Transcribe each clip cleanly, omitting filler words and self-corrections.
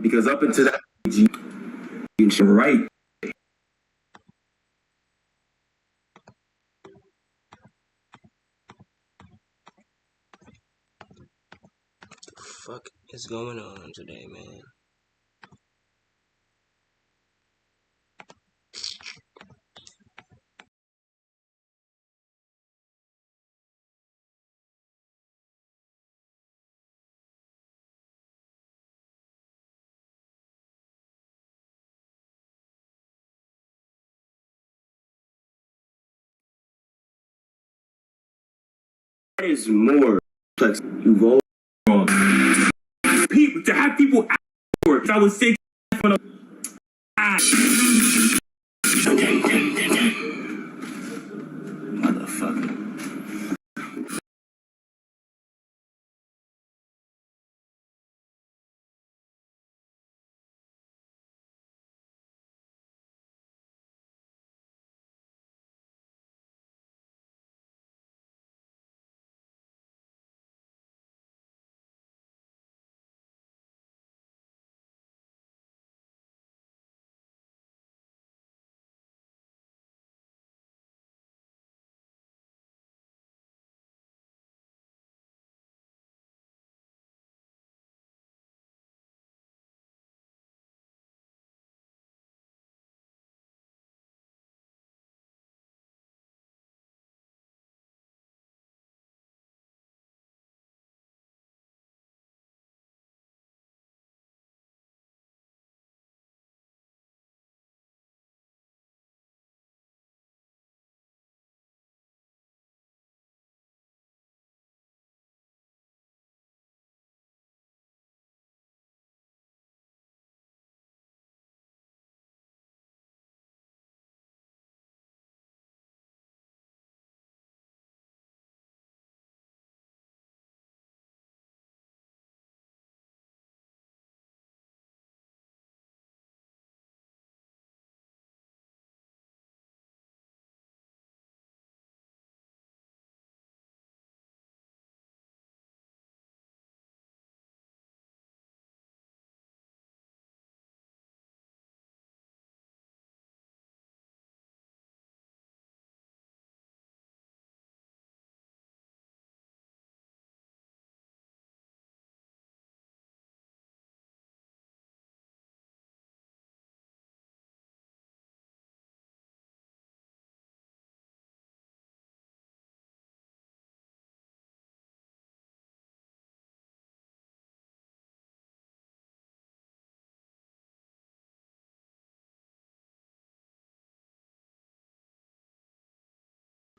Because up until that, you right. Fuck is going on today, man? That is more complex. You've all people to have people ask for it. I would say motherfucker.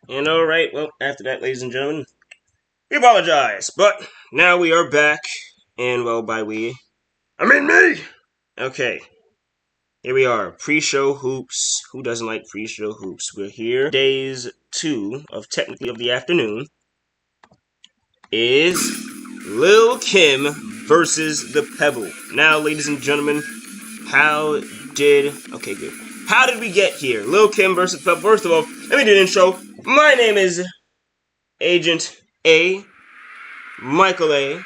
And alright, well, after that, ladies and gentlemen, we apologize, but now we are back, and well, by we, I mean me! Okay, here we are, pre-show hoops. Who doesn't like pre-show hoops? We're here. Days 2 of technically of the afternoon is Lil Kim versus the Pebble. Now, ladies and gentlemen, okay, good. How did we get here? Lil Kim versus Pebble. First of all, let me do an intro. My name is Agent A, Michael A,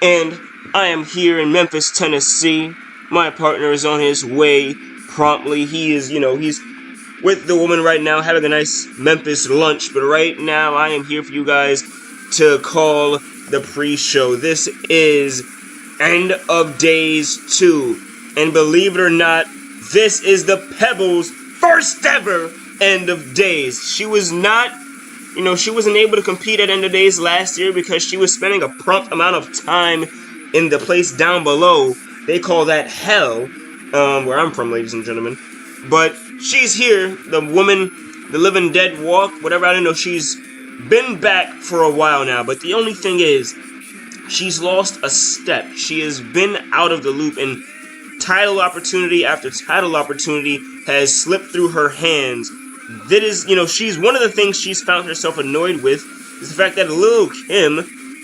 and I am here in Memphis, Tennessee. My partner is on his way promptly. He is, he's with the woman right now having a nice Memphis lunch, but right now I am here for you guys to call the pre-show. This is End of Days 2, and believe it or not, this is the Pebble's first ever End of Days. She was not, she wasn't able to compete at End of Days last year because she was spending a prompt amount of time in the place down below. They call that hell, where I'm from, ladies and gentlemen. But she's here, the woman, the living dead walk, whatever, I don't know, she's been back for a while now, but the only thing is, she's lost a step. She has been out of the loop, and title opportunity after title opportunity has slipped through her hands. That is, she's one of the things she's found herself annoyed with is the fact that Lil Kim,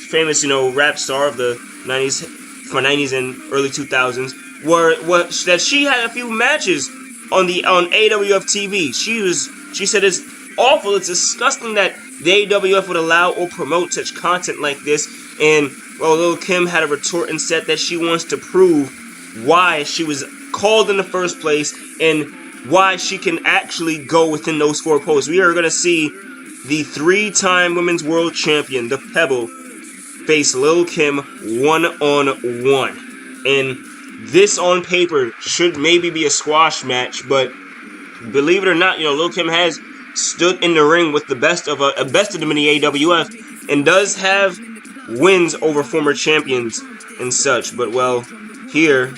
famous, rap star of the 90s and early 2000s, that she had a few matches on AWF TV. She said it's awful, it's disgusting that the AWF would allow or promote such content like this, and well, Lil Kim had a retort and said that she wants to prove why she was called in the first place and why she can actually go within those 4 posts. We are going to see the 3-time Women's World Champion, the Pebble, face Lil' Kim one-on-one. And this on paper should maybe be a squash match, but believe it or not, Lil' Kim has stood in the ring with the best of them in the AWF and does have wins over former champions and such. But well, here,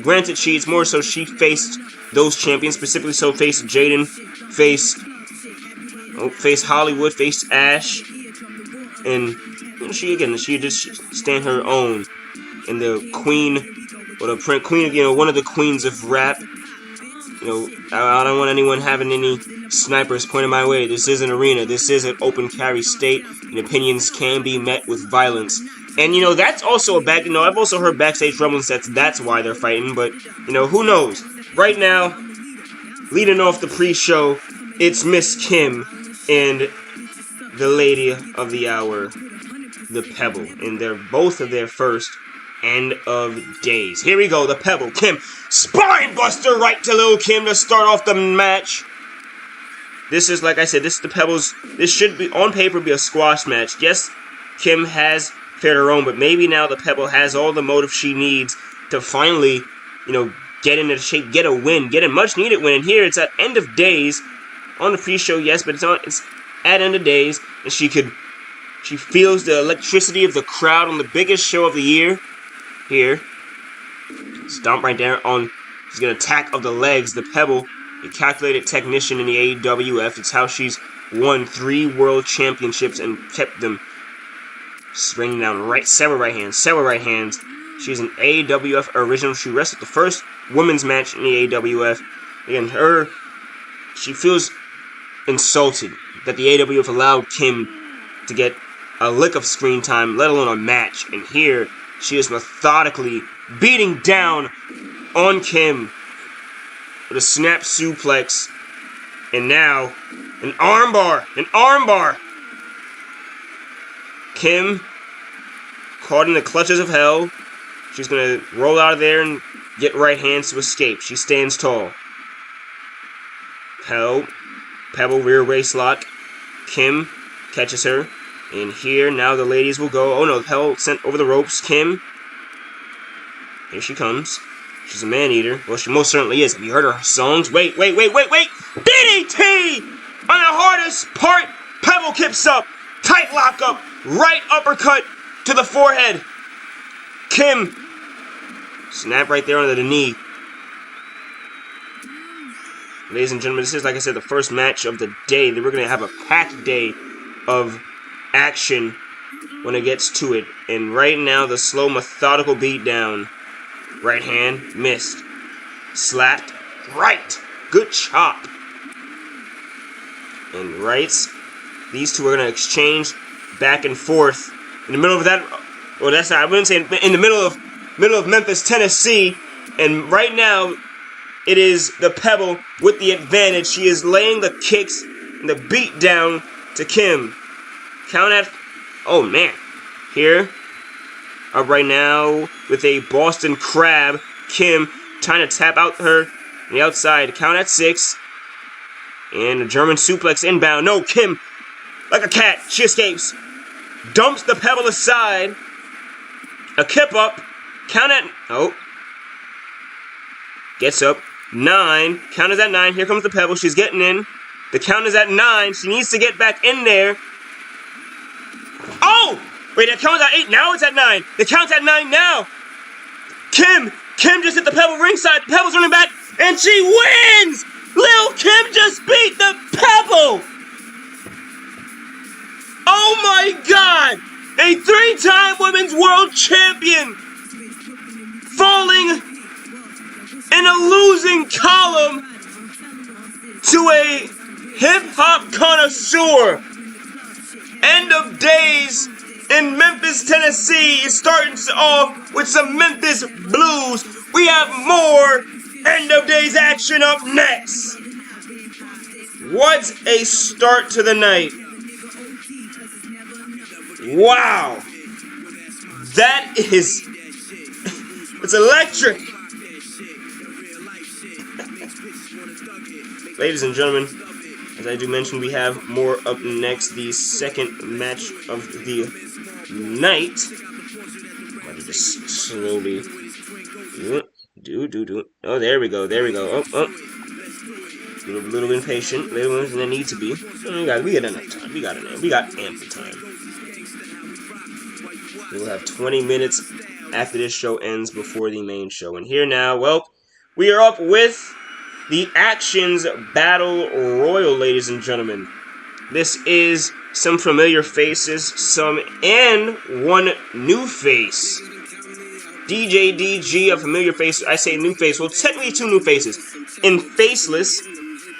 granted, it's more so she faced those champions, specifically so faced Jaden, faced Hollywood, faced Ash, and she just stand her own. And the queen, or the queen, one of the queens of rap. I don't want anyone having any snipers pointed my way. This is an arena. This is an open carry state, and opinions can be met with violence. And, that's also a back... I've also heard backstage rumblings that's why they're fighting, but, who knows? Right now, leading off the pre-show, it's Miss Kim and the lady of the hour, the Pebble. And they're both of their first end of days. Here we go, the Pebble, Kim, spine buster right to Lil' Kim to start off the match. This is, like I said, this is the Pebbles. This should be, on paper, be a squash match. Yes, Kim has fared her own, but maybe now the Pebble has all the motive she needs to finally, get into shape, get a win, get a much-needed win. And here, it's at end of days, on the pre-show, yes, but it's at end of days, and she feels the electricity of the crowd on the biggest show of the year. Here, stomp right there on, she's going to attack of the legs, the Pebble, a calculated technician in the AWF. It's how she's won 3 world championships and kept them. Bringing down several right hands. She's an AWF original. She wrestled the first women's match in the AWF. Again, she feels insulted that the AWF allowed Kim to get a lick of screen time, let alone a match. And here, she is methodically beating down on Kim with a snap suplex. And now, an armbar. Kim, caught in the clutches of hell. She's going to roll out of there and get right hands to escape. She stands tall. Pebble rear waist lock. Kim catches her. And here, now the ladies will go. Oh no, Hell sent over the ropes. Kim. Here she comes. She's a man-eater. Well, she most certainly is. Have you heard her songs? Wait. DDT! On the hardest part, Pebble kips up. Tight lockup. Right uppercut to the forehead. Kim. Snap right there under the knee. Ladies and gentlemen, this is, like I said, the first match of the day. We're going to have a packed day of action when it gets to it. And right now, the slow, methodical beatdown. Right hand, missed. Slapped, right. Good chop. And rights. These two are going to exchange back and forth. In the middle of that, well, that's not, I wouldn't say in the middle of Memphis, Tennessee. And right now, it is the Pebble with the advantage. She is laying the kicks and the beat down to Kim. Count at, oh man. Here, up right now with a Boston Crab. Kim trying to tap out her on the outside. Count at 6. And a German suplex inbound. No, Kim, like a cat, she escapes. Dumps the Pebble aside. A kip up. Count at, oh. Gets up. 9. Count is at 9. Here comes the Pebble. She's getting in. The count is at 9. She needs to get back in there. Oh! Wait, the count is at 8. Now it's at 9. The count's at 9 now. Kim just hit the Pebble ringside. The Pebble's running back. And she wins! Lil' Kim just beat the Pebble! Oh my God! A 3-time Women's World Champion! Falling in a losing column to a hip-hop connoisseur. End of days in Memphis, Tennessee is starting off with some Memphis blues. We have more end of days action up next. What a start to the night. Wow. That is, it's electric. Ladies and gentlemen, as I do mention, we have more up next. The second match of the night. I'm going to just slowly do. Oh, there we go. Oh. A little impatient, little than need to be. We got enough time. We got ample time. We will have 20 minutes after this show ends before the main show. And here now, well, we are up with the Actions Battle Royal, ladies and gentlemen. This is some familiar faces, and one new face. DJ DG, a familiar face. I say new face. Well, technically two new faces. In Faceless,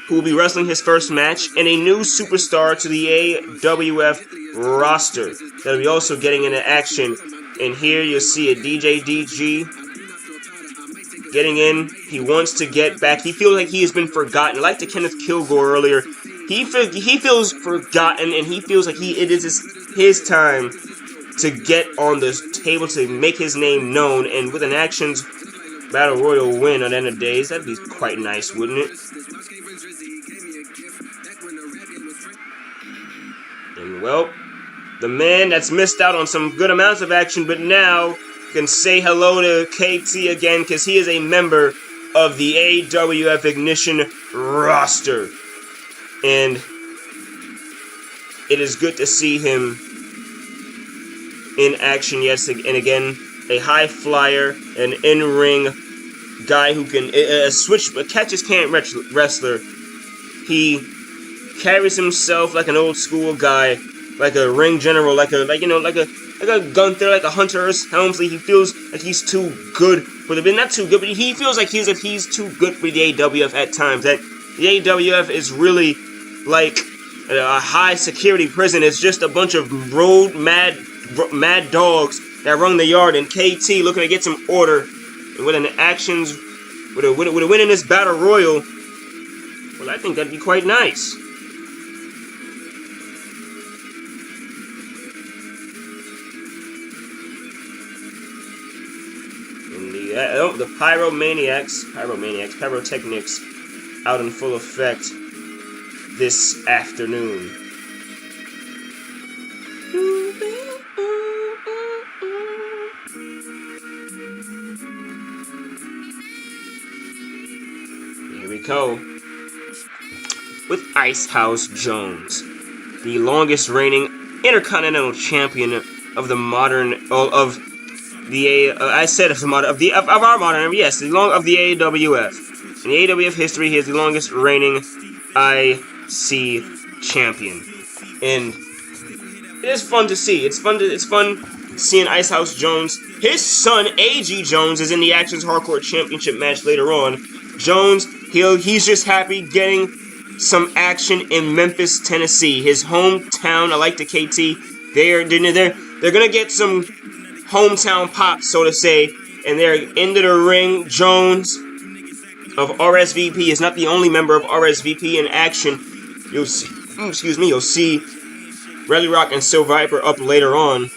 who will be wrestling his first match, and a new superstar to the AWF roster that will be also getting into action. And here you'll see a DJ DG getting in. He wants to get back. He feels like he has been forgotten. Like the Kenneth Kilgore earlier, he feels forgotten, and he feels like it is his time to get on the table to make his name known. And with an Actions Battle Royal win at the end of days, that'd be quite nice, wouldn't it? And well, the man that's missed out on some good amounts of action, but now can say hello to KT again because he is a member of the AWF Ignition roster. And it is good to see him in action yet again. A high flyer, an in-ring guy who can a catch-as-can't wrestler. He carries himself like an old school guy, like a ring general, like a Gunther, like a Hunter Helmsley. He feels like he's too good for the, not too good, but he feels like he's too good for the AWF at times. That the AWF is really like a high security prison. It's just a bunch of road mad dogs that run the yard, and KT looking to get some order. And with an Actions, with a win in this battle royal, well, I think that'd be quite nice. And the pyrotechnics out in full effect this afternoon. Here we go with Icehouse Jones, the longest reigning Intercontinental Champion of the modern of the our modern, yes, of the AWF. In the AWF history, he is the longest reigning IC champion, and it is fun to see. It's fun seeing Icehouse Jones. His son AG Jones is in the Actions Hardcore Championship match later on. Jones, he's just happy getting some action in Memphis, Tennessee, his hometown. I like the KT. They're gonna get some hometown pop, so to say, and they're into the ring. Jones of RSVP is not the only member of RSVP in action. You'll see Redley Rock and Silver Viper up later on.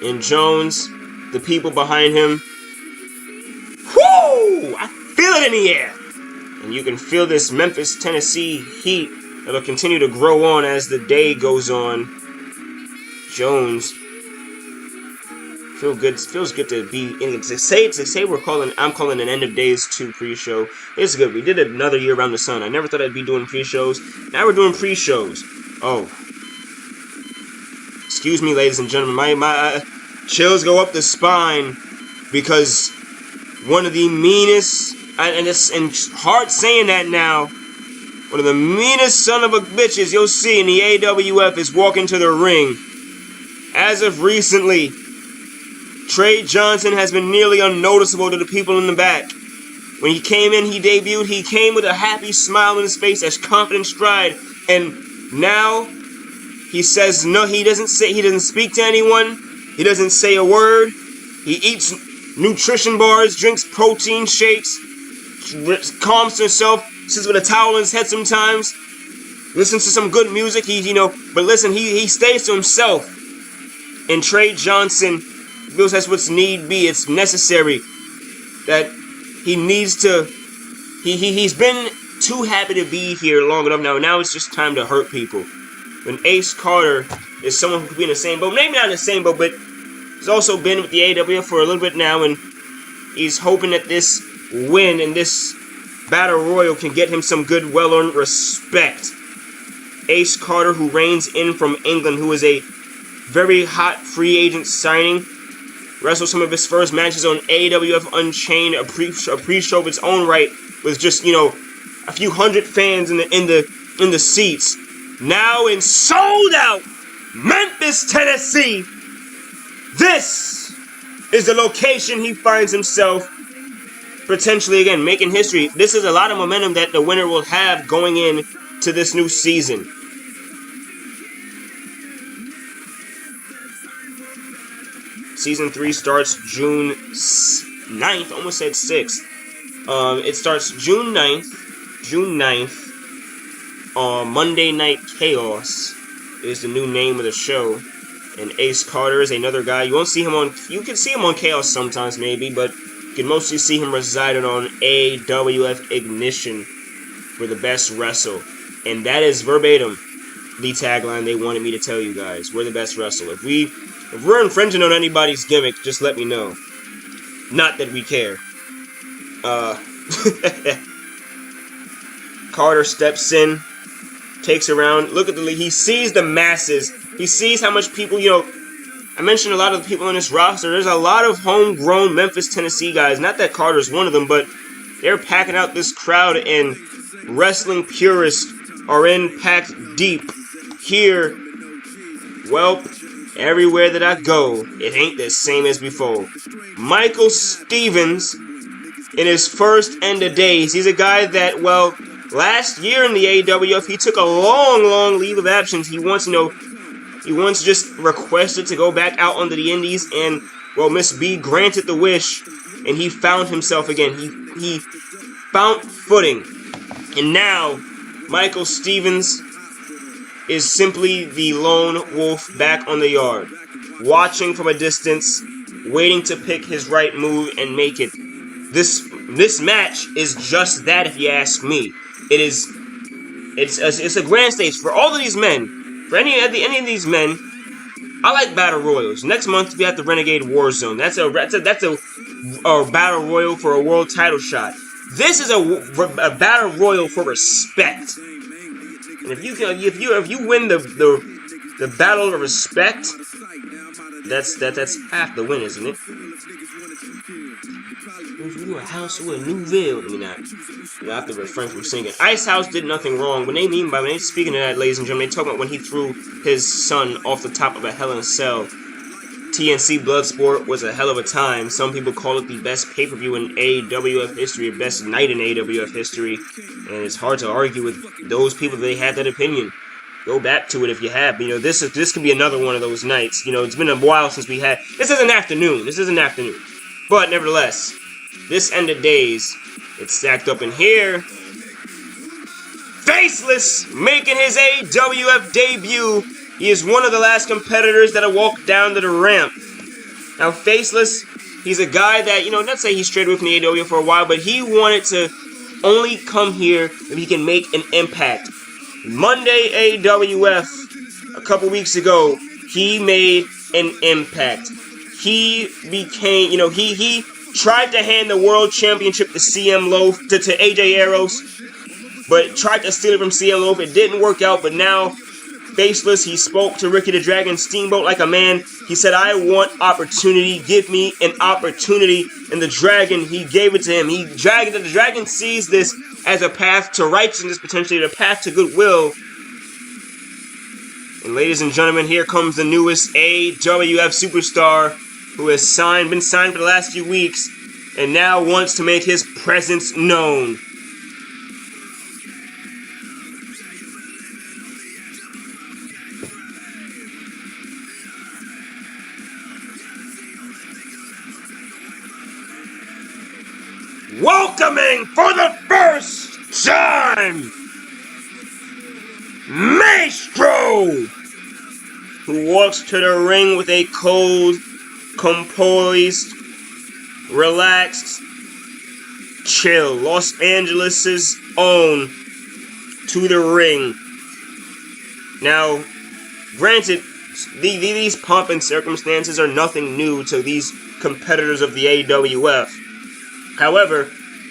And Jones, the people behind him, whoo! I feel it in the air! And you can feel this Memphis, Tennessee heat that'll continue to grow on as the day goes on. Jones feels good to be in. To say I'm calling an End of Days 2 pre-show. It's good. We did another year around the sun. I never thought I'd be doing pre-shows. Now we're doing pre-shows. Oh. Excuse me, ladies and gentlemen. My chills go up the spine because one of the meanest, and hard saying that now, one of the meanest son of a bitches you'll see in the AWF is walking to the ring. As of recently, Trey Johnson has been nearly unnoticeable to the people in the back. When he came in, he debuted, he came with a happy smile on his face as confident stride, and now he says no, he doesn't speak to anyone, he doesn't say a word, he eats nutrition bars, drinks protein shakes, calms himself, sits with a towel in his head sometimes, listens to some good music, but listen, he stays to himself. And Trey Johnson feels that's what's need be. It's necessary that he needs to He's been too happy to be here long enough now. Now it's just time to hurt people. When Ace Carter is someone who could be in the same boat, maybe not in the same boat, but he's also been with the AEW for a little bit now, and he's hoping that this win and this Battle Royal can get him some good, well-earned respect. Ace Carter, who reigns in from England, who is a very hot free agent signing, wrestled some of his first matches on AWF Unchained, a pre-show of its own right, with just, you know, a few hundred fans in the seats. Now in sold out Memphis, Tennessee, this is the location he finds himself, potentially again making history. This is a lot of momentum that the winner will have going in to this new season. Season 3 starts June 9th, almost said 6th. It starts June 9th. Monday Night Chaos is the new name of the show. And Ace Carter is another guy. You won't see him on, you can see him on Chaos sometimes maybe, but you can mostly see him residing on AWF Ignition for the best wrestle. And that is verbatim the tagline they wanted me to tell you guys. We're the best wrestle. If we're infringing on anybody's gimmick, just let me know. Not that we care. Carter steps in, takes around, look at he sees the masses. He sees how much people, you know, I mentioned a lot of the people on this roster. There's a lot of homegrown Memphis, Tennessee guys. Not that Carter's one of them, but they're packing out this crowd, and wrestling purists are in packed deep. Here, well, everywhere that I go, it ain't the same as before. Michael Stevens, in his first end of days, he's a guy that, well, last year in the AWF, he took a long leave of absence. He once just requested to go back out onto the indies, and, well, Miss B granted the wish, and he found himself again. He found footing. And now, Michael Stevens is simply the lone wolf back on the yard, watching from a distance, waiting to pick his right move and make it. This match is just that, if you ask me. It's a grand stage for all of these men. For any of these men, I like battle royals. Next month we have the Renegade Warzone. That's a battle royal for a world title shot. This is a battle royal for respect. And if you win the battle of respect, that's half the win, isn't it? You a house with a new veil. I mean, I have to refrain from singing. Ice House did nothing wrong. When they speaking of that, ladies and gentlemen, they talk about when he threw his son off the top of a Hell in a Cell. TNC Bloodsport was a hell of a time. Some people call it the best pay-per-view in AWF history, or best night in AWF history, and it's hard to argue with those people that they had that opinion. Go back to it if you have. You know, this could be another one of those nights. You know, it's been a while since we had. This is an afternoon. But nevertheless, this end of days, it's stacked up in here. Faceless making his AWF debut. He is one of the last competitors that have walked down to the ramp. Now, Faceless, he's a guy that, you know, not say he strayed away from the AWF for a while, but he wanted to only come here if he can make an impact. Monday AWF, a couple weeks ago, he made an impact. He became, you know, he tried to hand the world championship to CM Loaf, to AJ Eros, but tried to steal it from CM Loaf. It didn't work out, but now, Faceless, he spoke to Ricky the Dragon Steamboat like a man. He said, I want opportunity. Give me an opportunity. And the Dragon, he gave it to him. The Dragon sees this as a path to righteousness, potentially a path to goodwill. And ladies and gentlemen, here comes the newest AWF superstar who has been signed for the last few weeks and now wants to make his presence known. Welcoming for the first time, Maestro, who walks to the ring with a cold, composed, relaxed, chill. Los Angeles' own to the ring. Now, granted, these pomp and circumstances are nothing new to these competitors of the AWF. However,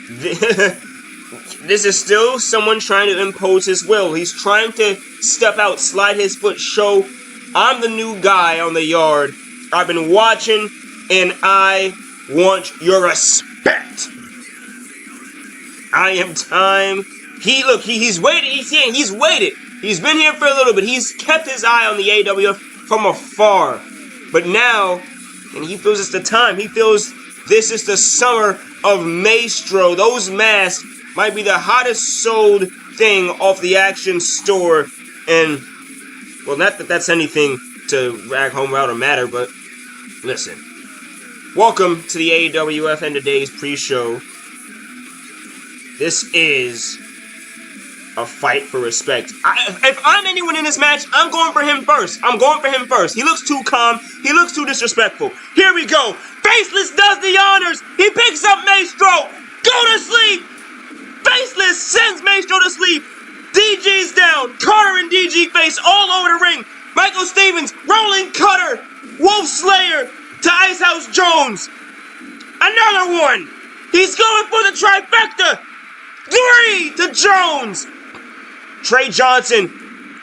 this is still someone trying to impose his will. He's trying to step out, slide his foot, show I'm the new guy on the yard. I've been watching, and I want your respect. I am time. He's waited. He's waited. He's been here for a little bit. He's kept his eye on the AWF from afar. But now, and he feels it's the time. He feels this is the summer of Maestro. Those masks might be the hottest sold thing off the Action store. And, well, not that that's anything to rag home about or matter, but listen. Welcome to the AWF and today's pre-show. This is a fight for respect. If I'm anyone in this match, I'm going for him first. He looks too calm. He looks too disrespectful. Here we go. Faceless does the honors. He picks up Maestro. Go to sleep. Faceless sends Maestro to sleep. DG's down. Carter and DG face all over the ring. Michael Stevens, rolling cutter. Wolf Slayer to Icehouse Jones. Another one. He's going for the trifecta. 3 to Jones. Trey Johnson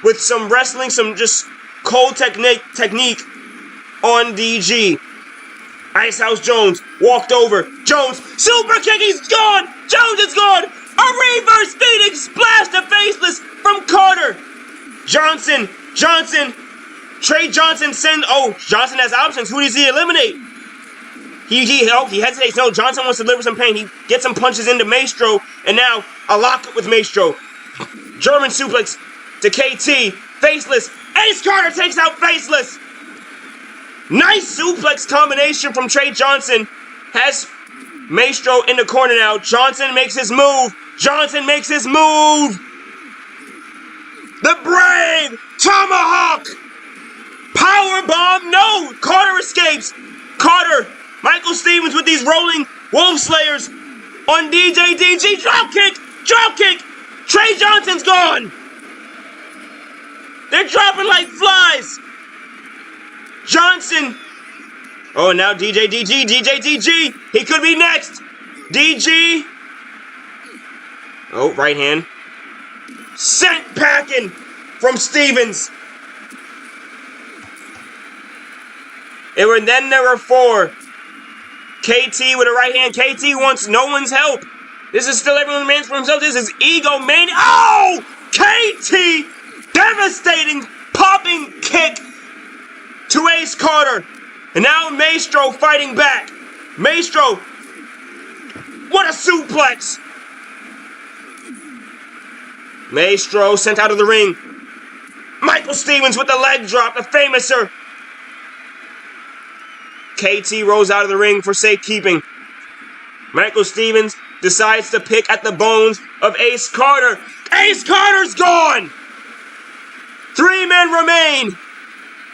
with some wrestling, some just cold technique on DG. Icehouse Jones walked over. Jones, super kick, he's gone. Jones is gone. A reverse Phoenix splash to Faceless from Carter. Johnson, Trey Johnson Johnson has options. Who does he eliminate? He hesitates. No, Johnson wants to deliver some pain. He gets some punches into Maestro, and now a lockup with Maestro. German suplex to KT. Faceless. Ace Carter takes out Faceless. Nice suplex combination from Trey Johnson. Has Maestro in the corner now. Johnson makes his move. The Brave Tomahawk. Powerbomb. No. Carter escapes. Michael Stevens with these rolling Wolf Slayers on DG. Drop kick. Trey Johnson's gone. They're dropping like flies. Johnson. Oh, now DG. He could be next. DG. Oh, right hand. Sent packing from Stevens. And then there were 4. KT with a right hand. KT wants no one's help. This is still everyone man's for himself. This is ego mania. Oh! KT! Devastating popping kick to Ace Carter. And now Maestro fighting back. Maestro. What a suplex. Maestro sent out of the ring. Michael Stevens with the leg drop. The famouser. KT rolls out of the ring for safekeeping. Michael Stevens decides to pick at the bones of Ace Carter. Ace Carter's gone! 3 men remain.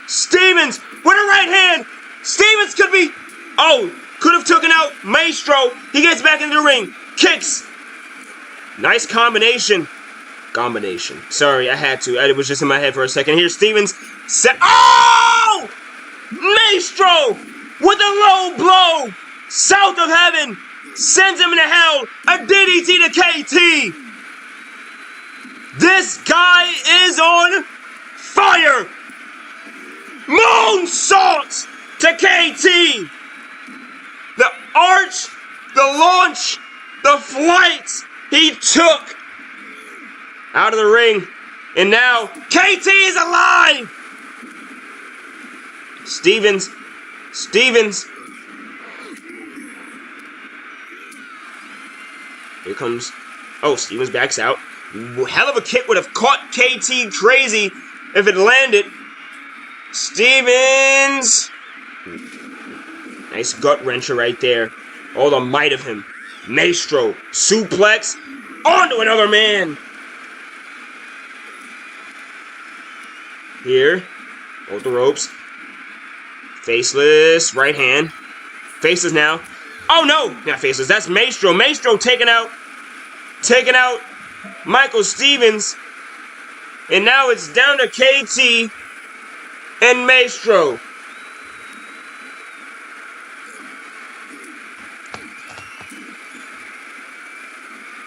Stevens with a right hand. Stevens could have taken out Maestro. He gets back into the ring. Kicks. Nice combination. Sorry, I had to. It was just in my head for a second. Here, Stevens Oh! Maestro with a low blow. South of heaven. Sends him into hell. A DDT to KT. This guy is on fire. Moonsaults to KT. The arch, the launch, the flight he took out of the ring. And now KT is alive. Stevens. Here comes. Oh, Stevens backs out. Hell of a kick would have caught KT crazy if it landed. Stevens. Nice gut wrencher right there. All the might of him. Maestro. Suplex. Onto another man. Here. Hold the ropes. Faceless. Right hand. Faceless now. Oh no, not faceless. That's Maestro. Maestro taking out Michael Stevens, and now it's down to KT and Maestro.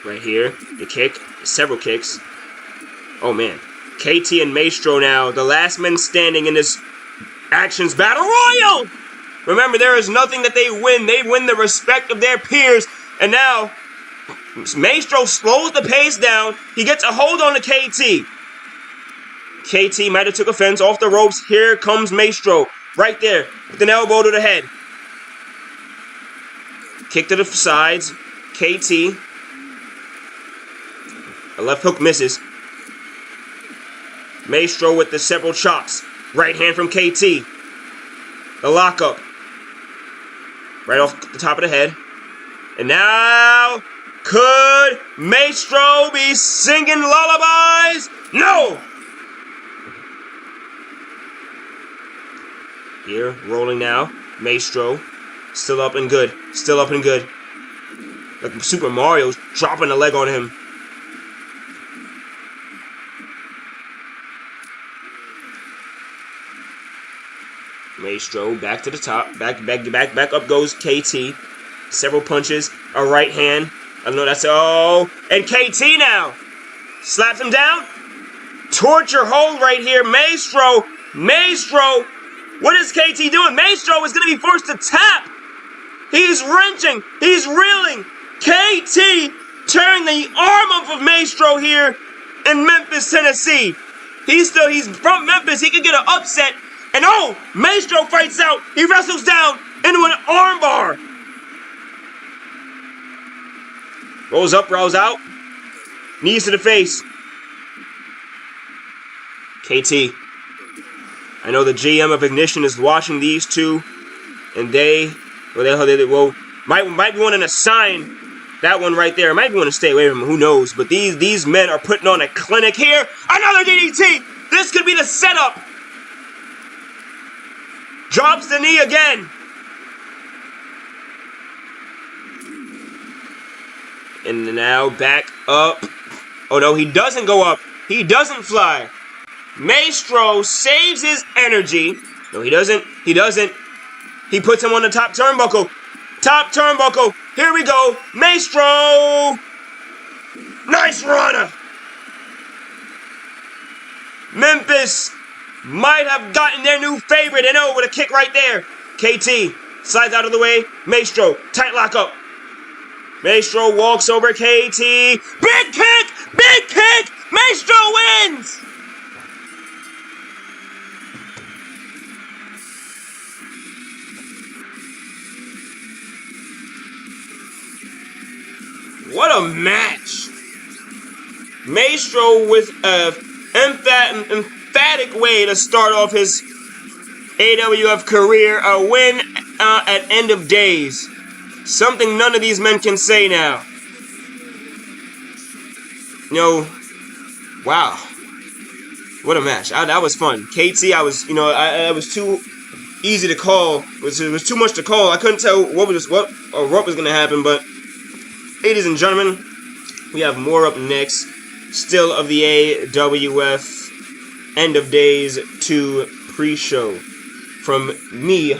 Right here, the kick, several kicks. Oh man, KT and Maestro now, the last men standing in this Actions Battle Royal. Remember, there is nothing that they win. They win the respect of their peers. And now, Maestro slows the pace down. He gets a hold on to KT. KT might have took offense off the ropes. Here comes Maestro. Right there, with an elbow to the head. Kick to the sides. KT. A left hook misses. Maestro with the several chops. Right hand from KT. The lockup. Right off the top of the head. And now, could Maestro be singing lullabies? No! Here, rolling now. Maestro. Still up and good. Still up and good. Like Super Mario's dropping a leg on him. Maestro back to the top. Back up goes KT. Several punches. A right hand. I know that's and KT now slaps him down. Torture hold right here. Maestro. What is KT doing? Maestro is going to be forced to tap. He's wrenching. He's reeling. KT tearing the arm off of Maestro here in Memphis, Tennessee. He's from Memphis. He could get an upset. And Maestro fights out. He wrestles down into an armbar. Rolls up, rolls out. Knees to the face. KT. I know the GM of Ignition is watching these two. And they might be wanting to sign that one right there. Might be wanting to stay away from him. Who knows? But these men are putting on a clinic here. Another DDT. This could be the setup. Drops the knee again. And now back up. Oh no, he doesn't go up. He doesn't fly. Maestro saves his energy. No, he doesn't. He puts him on the top turnbuckle. Top turnbuckle. Here we go. Maestro. Nice runner. Memphis might have gotten their new favorite, and with a kick right there. KT slides out of the way. Maestro, tight lock up. Maestro walks over KT. Big kick! Big kick! Maestro wins! What a match! Maestro with a emphatic way to start off his AWF career, a win at end of days. Something none of these men can say now. Wow. What a match. That was fun. KT, I was too easy to call. It was too much to call. I couldn't tell what was going to happen, but ladies and gentlemen, we have more up next. Still of the AWF End of Days 2 pre-show. From me,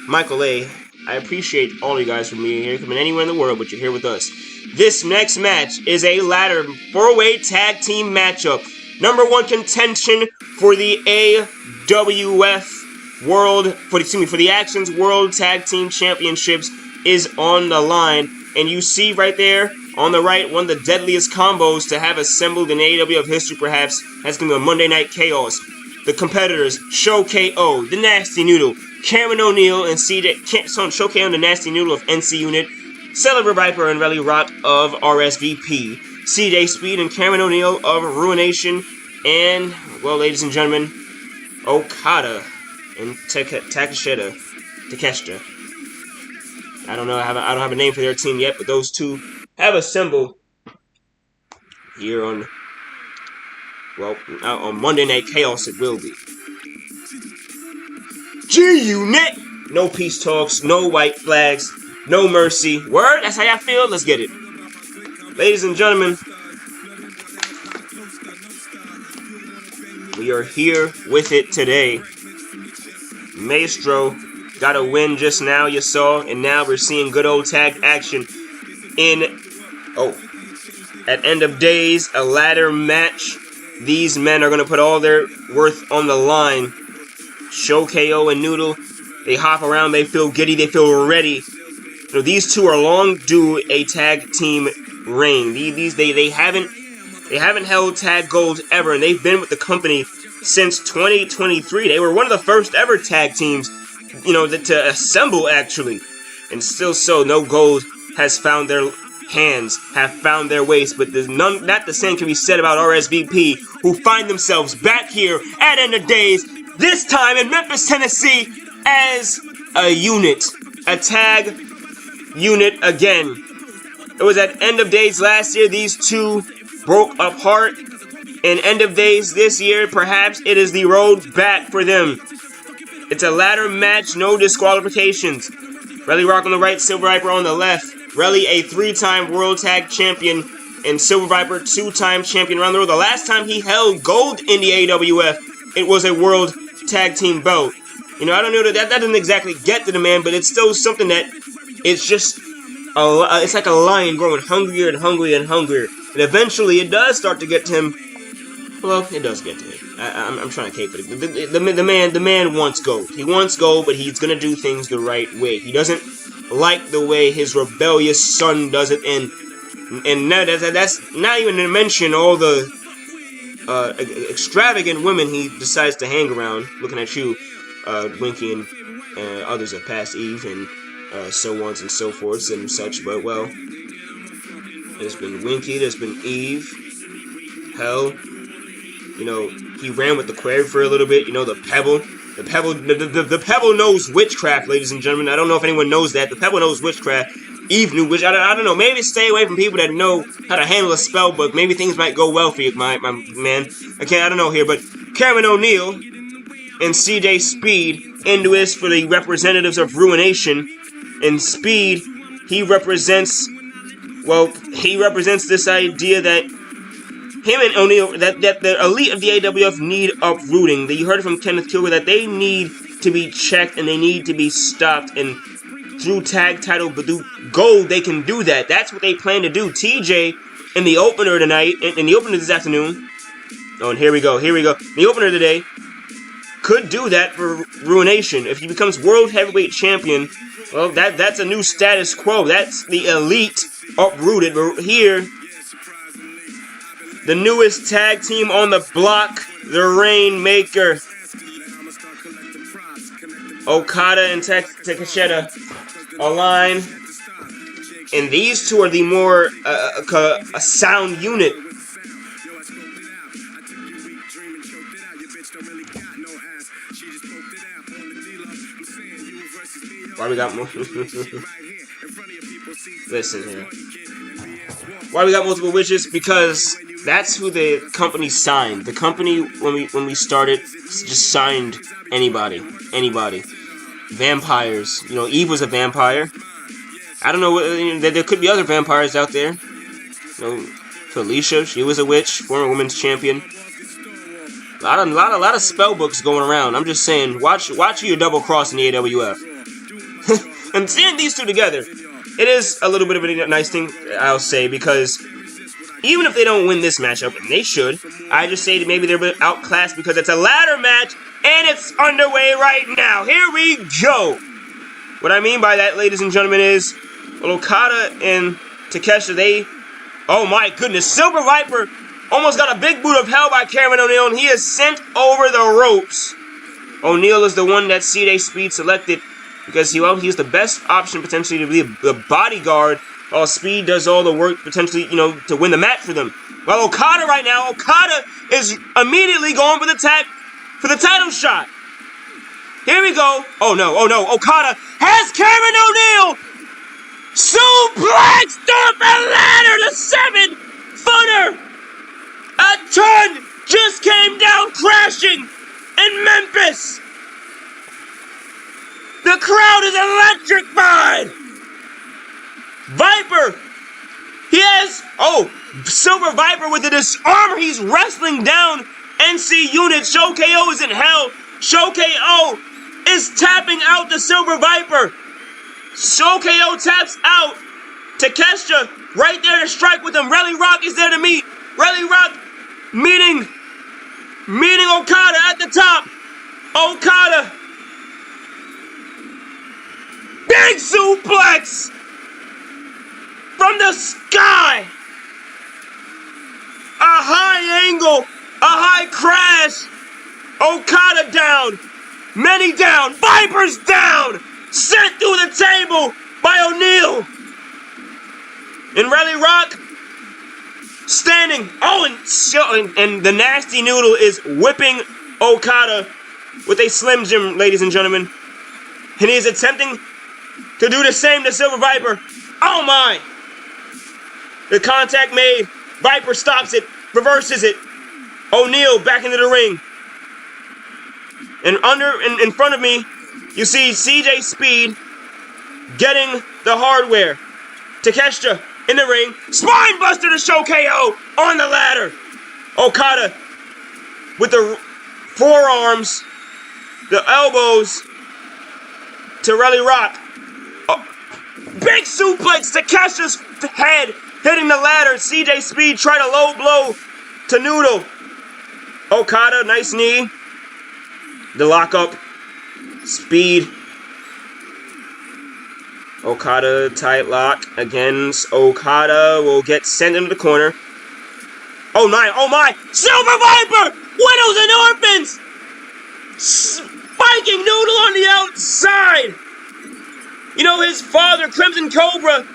Michael A. I appreciate all of you guys for being here. From anywhere in the world, but you're here with us. This next match is a ladder 4-way tag team matchup. Number 1 contention for the AWF World, for the Actions World Tag Team Championships is on the line. And you see right there, on the right, one of the deadliest combos to have assembled in AWF history, perhaps. That's going to be a Monday Night Chaos. The competitors, Show KO, the Nasty Noodle, Cameron O'Neal, and Show KO and the Nasty Noodle of NC Unit, Celebrate Viper and Relly Rock of RSVP, CJ Speed and Cameron O'Neal of Ruination, and, well, ladies and gentlemen, Okada and Takeshita. I don't know. I don't have a name for their team yet, but those two have assembled here on Monday Night Chaos. It will be G-Unit. No peace talks, no white flags, No mercy. Word? That's how y'all feel? Let's get it. Ladies and gentlemen, we are here with it today. Maestro got a win just now, you saw, and now we're seeing good old tag action at End of Days, a ladder match. These men are going to put all their worth on the line. Show KO and Noodle, they hop around, they feel giddy, they feel ready. You know, these two are long due a tag team reign. They haven't held tag gold ever, and they've been with the company since 2023. They were one of the first ever tag teams, to assemble actually, and still so no gold has found their hands, have found their waist. But there's not the same can be said about RSVP, who find themselves back here at End of Days, this time in Memphis, Tennessee, as a unit, a tag unit again. It was at End of Days last year, these two broke apart. In End of Days this year, perhaps it is the road back for them. It's a ladder match, no disqualifications. Relly Rock on the right, Silver Viper on the left. Relly, a 3-time World Tag Champion, and Silver Viper, 2-time champion around the world. The last time he held gold in the AWF, it was a World Tag Team belt. I don't know that doesn't exactly get to the man, but it's still something that it's just it's like a lion growing hungrier and hungrier and hungrier, and eventually it does start to get to him. Well, it does get to him. I'm trying to cape for it. The man wants gold. He wants gold, but he's gonna do things the right way. He doesn't like the way his rebellious son does it, and that's not even to mention all the extravagant women he decides to hang around. Looking at you, Winky, and others have passed Eve, and so on and so forth and such. But well, there's been Winky, there's been Eve. Hell, he ran with the Query for a little bit. The Pebble. The Pebble knows witchcraft, ladies and gentlemen. I don't know if anyone knows that. The Pebble knows witchcraft. Eve knew witch. I don't know. Maybe stay away from people that know how to handle a spell book. Maybe things might go well for you, my man. I don't know here, but Cameron O'Neal and CJ Speed into this for the representatives of Ruination. And Speed, he represents this idea that him and O'Neal, that the elite of the AWF need uprooting. You heard it from Kenneth Kilgore that they need to be checked and they need to be stopped. And through tag title, but through gold, they can do that. That's what they plan to do. TJ in the opener tonight, in the opener this afternoon. Oh, and here we go. The opener today could do that for Ruination. If he becomes World Heavyweight Champion, well, that's a new status quo. That's the elite uprooted. But here, the newest tag team on the block, the Rainmaker, Okada and Takeshita align, and these two are the more a sound unit. Why we got more? Listen here. Why we got multiple witches? Because that's who the company signed. The company, when we started, just signed anybody. Vampires. Eve was a vampire. I don't know. There could be other vampires out there. Felicia, she was a witch, former women's champion. A lot of spell books going around. I'm just saying, watch who you double cross in the AWF. And seeing these two together, it is a little bit of a nice thing, I'll say, because even if they don't win this matchup, and they should, I just say that maybe they're a bit outclassed because it's a ladder match, and it's underway right now. Here we go. What I mean by that, ladies and gentlemen, is Okada and Takeshita, oh my goodness, Silver Viper almost got a big boot of hell by Cameron O'Neal, and he is sent over the ropes. O'Neal is the one that CJ Speed selected because he's the best option potentially to be the bodyguard, while Speed does all the work potentially, to win the match for them. While Okada right now, is immediately going for the title shot. Here we go. Oh no, Okada has Cameron O'Neal suplexed off the ladder, the 7-footer. A ton just came down crashing in Memphis. The crowd is electrified. Viper! He has, Silver Viper with the disarmor. He's wrestling down NC Unit. Show KO is in hell. Show KO is tapping out the Silver Viper. Show KO taps out. Takeshita right there to strike with him. Rally Rock is there to meet. Rally Rock meeting Okada at the top. Okada. Big suplex from the sky. A high angle. A high crash. Okada down. Many down. Viper's down. Sent through the table by O'Neal. And Rally Rock standing. And the Nasty Noodle is whipping Okada with a Slim Jim, ladies and gentlemen. And he is attempting to do the same to Silver Viper. Oh my! The contact made. Viper stops it, reverses it. O'Neal back into the ring. And in front of me, you see CJ Speed getting the hardware. Takeshita in the ring. Spine buster to Show KO on the ladder. Okada with the forearms, the elbows to Rally Rock. Big suplex to Takeshita's head hitting the ladder. CJ Speed tried a low blow to Noodle. Okada, nice knee. The lockup. Speed. Okada tight lock against Okada will get sent into the corner. Oh my! Silver Viper! Widows and Orphans! Spiking Noodle on the outside! You know, his father, Crimson Cobra,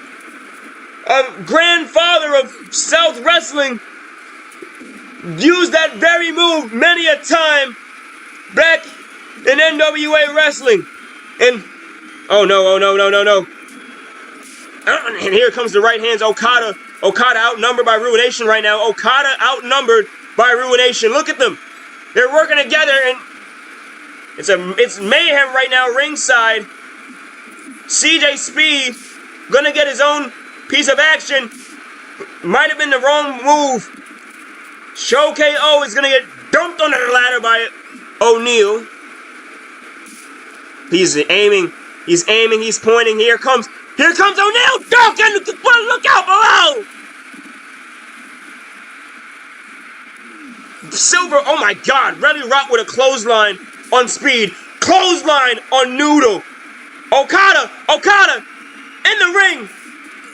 grandfather of South Wrestling, used that very move many a time back in NWA Wrestling. And oh no. And here comes the right hands. Okada outnumbered by Ruination right now. Okada outnumbered by Ruination. Look at them. They're working together, and it's mayhem right now ringside. CJ Speed gonna get his own piece of action. Might have been the wrong move. Show KO is gonna get dumped under the ladder by O'Neal. He's aiming, he's pointing. Here comes O'Neal! Duck! And look out below! Silver, oh my god, Rally Rock with a clothesline on Speed. Clothesline on Noodle. Okada in the ring.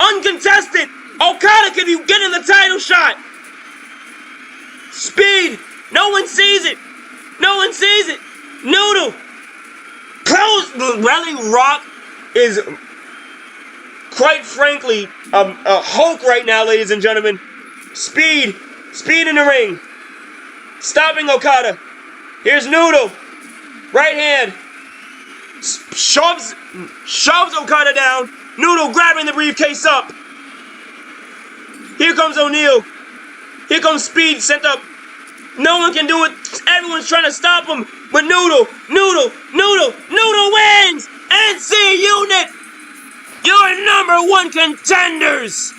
Uncontested. Okada can you get in the title shot? Speed. No one sees it. Noodle. Rally Rock is quite frankly a Hulk right now, ladies and gentlemen. Speed in the ring. Stopping Okada. Here's Noodle. Right hand. Shoves Okada down. Noodle grabbing the briefcase up. Here comes O'Neal. Here comes Speed sent up. No one can do it. Everyone's trying to stop him. But Noodle wins! NC Unit, your #1 contenders!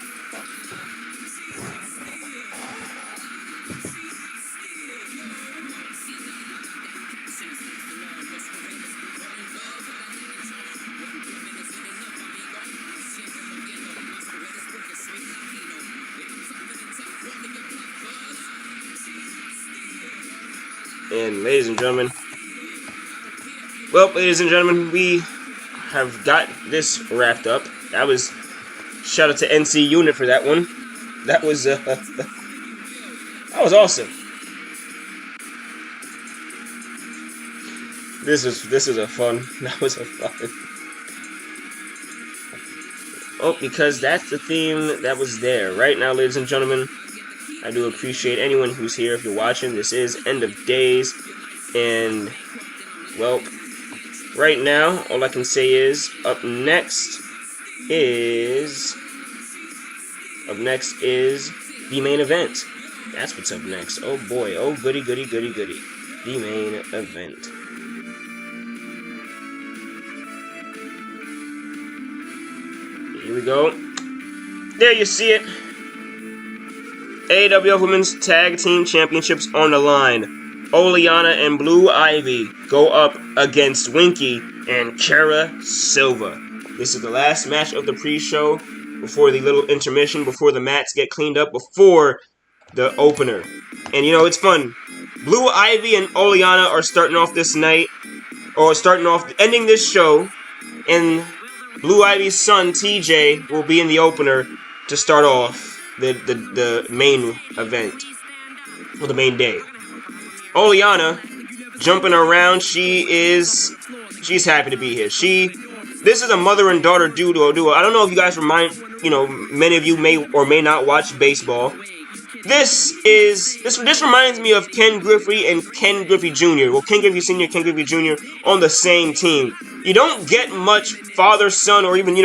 And ladies and gentlemen, we have got this wrapped up. That was, shout out to NC Unit for that one. That was awesome. This is a fun. That was a fun. Oh, because that's the theme that was there. Right now, ladies and gentlemen, I do appreciate anyone who's here. If you're watching, this is End of Days. And, well, right now, all I can say is, up next is the main event. That's what's up next. Oh boy, oh goody. The main event. Here we go. there you see it. AWF Women's Tag Team Championships on the line. Oleana and Blue Ivy go up against Winky and Kara Silva. This is the last match of the pre-show before the little intermission, before the mats get cleaned up, before the opener. And you know, it's fun. Blue Ivy and Oleana are starting off this night, or ending this show, and Blue Ivy's son, TJ, will be in the opener to start off the main event, or the main day. Oleana, jumping around, she's happy to be here. This is a mother and daughter duo. I don't know if you guys many of you may or may not watch baseball. This reminds me of Ken Griffey and Ken Griffey Jr. Well, Ken Griffey Sr., Ken Griffey Jr. on the same team. You don't get much father-son or even,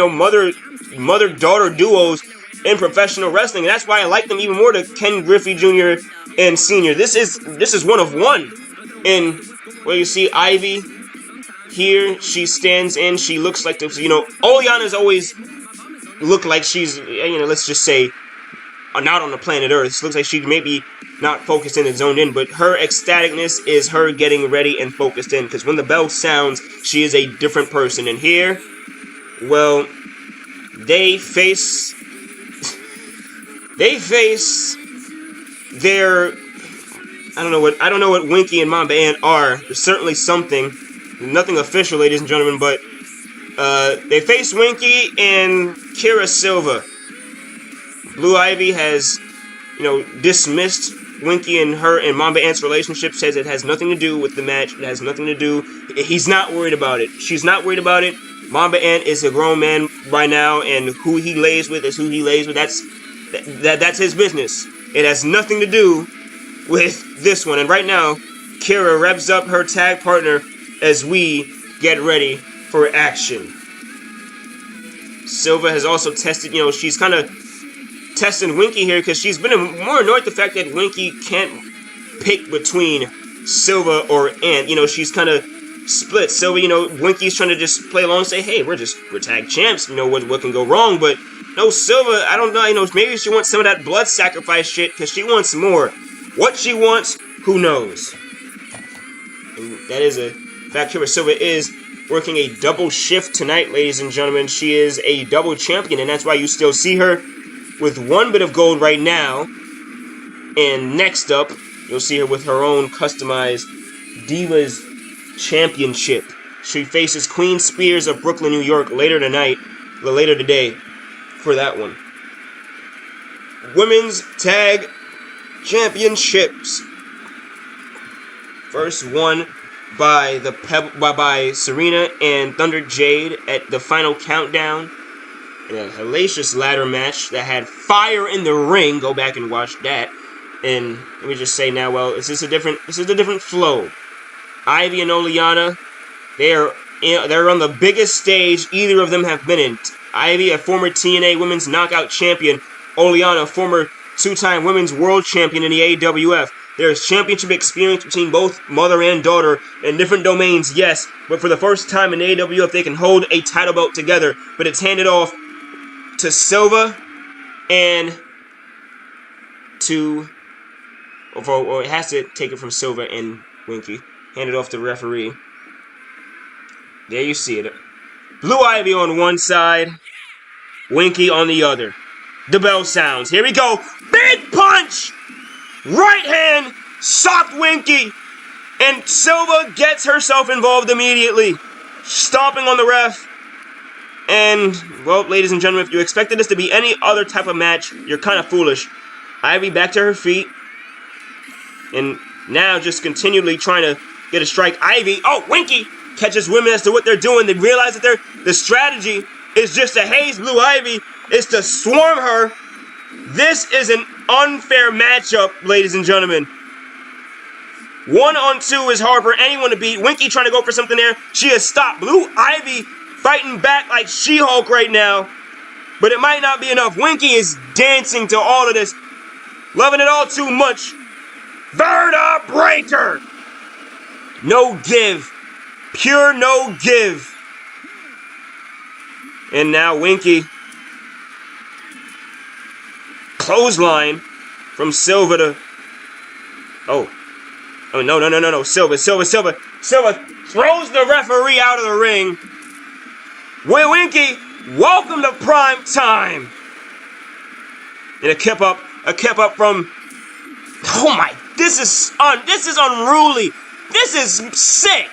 mother-daughter duos in professional wrestling, and that's why I like them even more to Ken Griffey Jr. and Sr. This is one of one. And where you see Ivy here, she stands in, she looks like Oleana's always looked like she's, let's just say, not on the planet Earth. It looks like she maybe not focused in and zoned in, but her ecstaticness is her getting ready and focused in, because when the bell sounds, she is a different person. And here, well, they face their, I don't know what Winky and Mamba Ann are. There's certainly something. Nothing official, ladies and gentlemen, but they face Winky and Kara Silva. Blue Ivy has, dismissed Winky and her and Mamba Ant's relationship, says it has nothing to do with the match. It has nothing to do. He's not worried about it. She's not worried about it. Mamba Ant is a grown man by now, and who he lays with is who he lays with. That's his business. It has nothing to do with this one. And right now, Kara revs up her tag partner as we get ready for action. Silva has also tested, she's kind of testing Winky here, because she's been more annoyed at the fact that Winky can't pick between Silva or Ant. She's kind of split. Silva, Winky's trying to just play along and say, hey, we're tag champs. What can go wrong? But no, Silva, I don't know. Maybe she wants some of that blood sacrifice shit, because she wants more. What she wants, who knows? And that is a fact. Kara Silva is working a double shift tonight, ladies and gentlemen. She is a double champion, and that's why you still see her with one bit of gold right now. And next up, you'll see her with her own customized Divas Championship. She faces Queen Spears of Brooklyn, New York later today for that one. Women's Tag Championships. First won by by Serena and Thunder Jade at the final countdown. In a hellacious ladder match that had fire in the ring. Go back and watch that. And let me just say now, well, this is a different flow. Ivy and Oleana, they're on the biggest stage either of them have been in. Ivy, a former TNA Women's Knockout Champion. Oleana, former two-time Women's World Champion in the AWF. There's championship experience between both mother and daughter in different domains, yes, but for the first time in the AWF, they can hold a title belt together, but it's handed off to Silva and or it has to take it from Silva and Winky. Hand it off to the referee. There you see it. Blue Ivy on one side, Winky on the other. The bell sounds. Here we go. Big punch! Right hand, socked Winky, and Silva gets herself involved immediately, stomping on the ref. And, well, ladies and gentlemen, if you expected this to be any other type of match, you're kind of foolish. Ivy back to her feet, and now just continually trying to get a strike. Ivy, Winky catches women as to what they're doing. They realize that the strategy is just to haze Blue Ivy, is to swarm her. This is an unfair matchup, ladies and gentlemen. 1-on-2 is hard for anyone to beat. Winky trying to go for something there. She has stopped. Blue Ivy fighting back like She-Hulk right now. But it might not be enough. Winky is dancing to all of this. Loving it all too much. Verta Breaker. No give. Pure no give. And now Winky clothesline from Silva to... Oh, no. Silva throws the referee out of the ring. Winky, welcome to prime time. And a kip up from... Oh my, this is unruly. This is sick.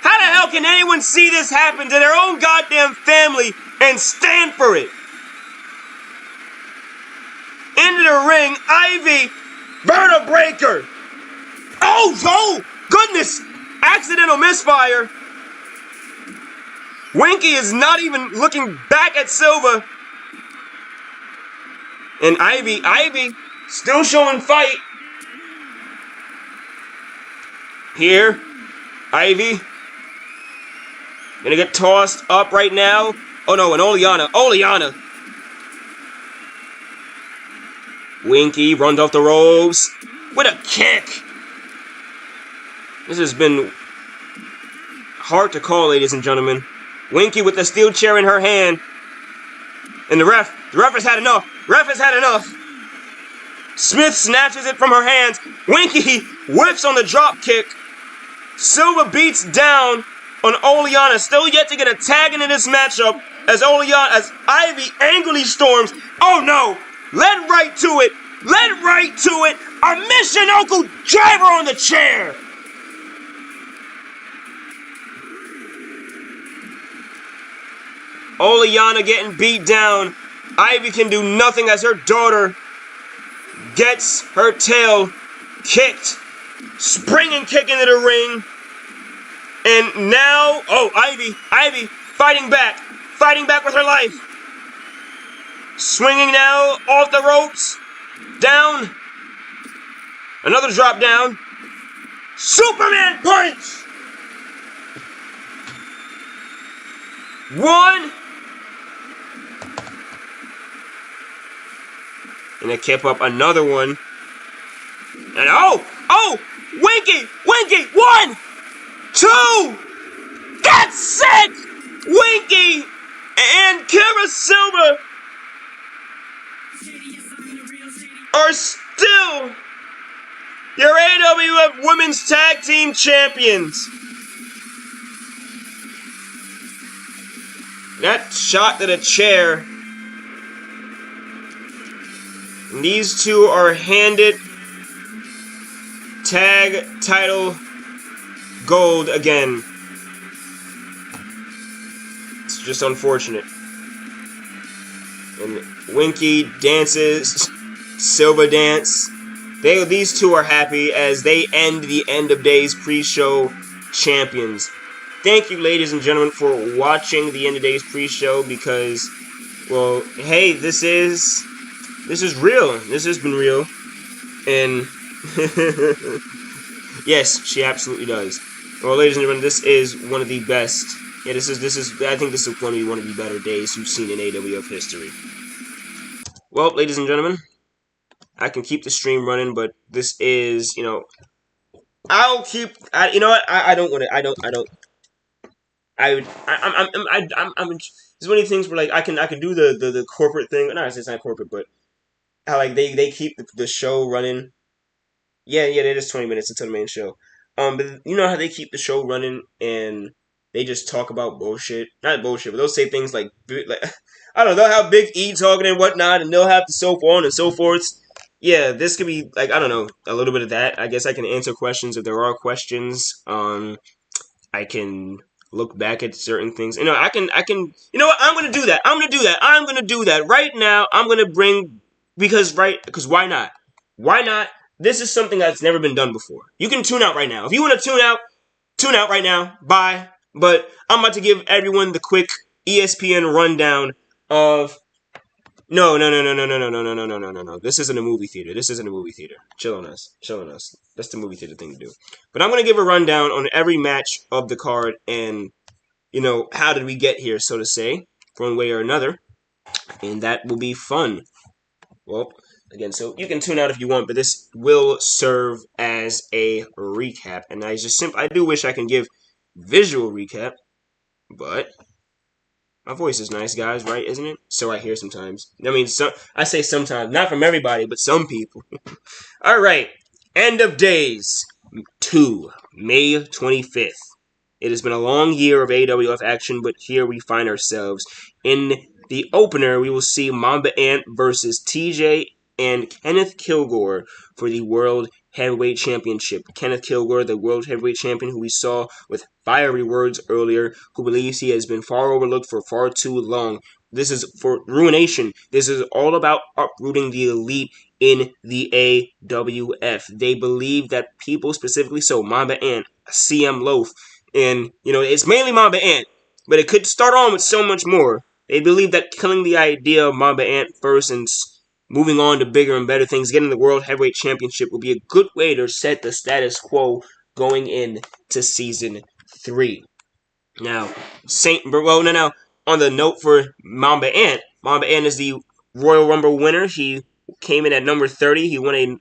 How the hell can anyone see this happen to their own goddamn family and stand for it? Into the ring, Ivy, Berta Breaker. Oh, goodness. Accidental misfire. Winky is not even looking back at Silva. And Ivy, still showing fight. Here, Ivy. Gonna get tossed up right now. Oh no, and Oleana. Winky runs off the ropes with a kick. This has been hard to call, ladies and gentlemen. Winky with the steel chair in her hand. And the ref has had enough. Smith snatches it from her hands. Winky whips on the drop kick. Silva beats down on Oleana, still yet to get a tag into this matchup as Ivy angrily storms. Oh no! Led right to it! A Michinoku driver on the chair! Oleana getting beat down. Ivy can do nothing as her daughter gets her tail kicked. Springing kick into the ring. And now, Ivy fighting back with her life. Swinging now off the ropes. Down. Another drop down. Superman punch. One. And they kept up another one. And Winky. 1, 2. That's sick. Winky and Kara Silva are still your AWF Women's Tag Team Champions. That shot to the chair. And these two are handed tag title gold again. It's just unfortunate. And Winky dances, Silva dance. These two are happy as they end the End of Days pre-show champions. Thank you, ladies and gentlemen, for watching the End of Days pre-show because, well, hey, this is real. This has been real. And yes, she absolutely does. Well, ladies and gentlemen, this is one of the best. Yeah, this is. I think this is going to be one of the better days you've seen in AWF history. Well, ladies and gentlemen, I can keep the stream running, but this is, I'll keep. You know what? I don't want to. I'm. It's one of these things where like I can do the corporate thing. No, it's not corporate, but how like they keep the show running. Yeah, it is 20 minutes until the main show. But you know how they keep the show running and they just talk about bullshit. Not bullshit, but they'll say things like I don't know, they'll have Big E talking and whatnot, and they'll have the so on and so forth. Yeah, this could be like, I don't know, a little bit of that. I guess I can answer questions if there are questions. I can look back at certain things. I can you know what, I'm gonna do that. I'm gonna do that right now. I'm gonna bring because why not? Why not? This is something that's never been done before. You can tune out right now. If you want to tune out right now. Bye. But I'm about to give everyone the quick ESPN rundown of... No. This isn't a movie theater. Chill on us. That's the movie theater thing to do. But I'm going to give a rundown on every match of the card and, how did we get here, so to say, one way or another. And that will be fun. Well... Again, so you can tune out if you want, but this will serve as a recap. And I do wish I can give visual recap, but My voice is nice, guys, right? Isn't it? So I hear sometimes. I mean, I say sometimes, not from everybody, but some people. All right, end of days 2, May 25th. It has been a long year of AWF action, but here we find ourselves. In the opener, we will see Mamba Ant versus TJ and Kenneth Kilgore for the World Heavyweight Championship. Kenneth Kilgore, the World Heavyweight Champion, who we saw with fiery words earlier, who believes he has been far overlooked for far too long. This is for Ruination. This is all about uprooting the elite in the AWF. They believe that people, specifically so Mamba Ant, CM Loaf, and, it's mainly Mamba Ant, but it could start on with so much more. They believe that killing the idea of Mamba Ant first and moving on to bigger and better things, getting the World Heavyweight Championship would be a good way to set the status quo going into Season 3. Now, now, on the note for Mamba Ant is the Royal Rumble winner. He came in at number 30. He won a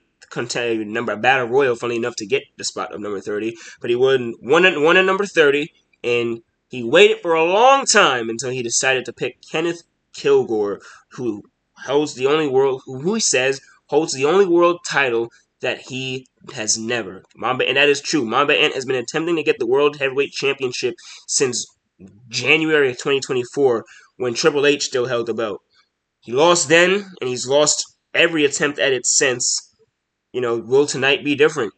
battle royal, funny enough, to get the spot of number 30. But he won at number 30, and he waited for a long time until he decided to pick Kenneth Kilgore, who holds the only who he says holds the only world title that he has never. And that is true. Mamba Ant has been attempting to get the World Heavyweight Championship since January of 2024, when Triple H still held the belt. He lost then, and he's lost every attempt at it since. Will tonight be different?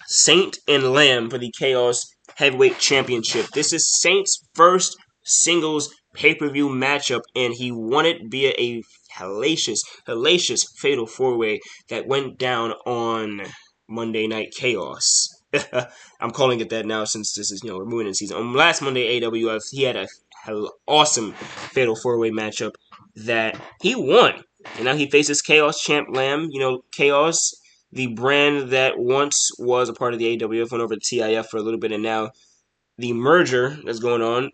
Saint and Lamb for the Chaos Heavyweight Championship. This is Saint's first singles pay-per-view matchup, and he won it via a hellacious fatal four-way that went down on Monday Night Chaos. I'm calling it that now since this is, we're moving in season. On last Monday AWF, he had a awesome fatal four-way matchup that he won. And now he faces Chaos Champ Lamb. Chaos, the brand that once was a part of the AWF, went over to TIF for a little bit, and now the merger that's going on,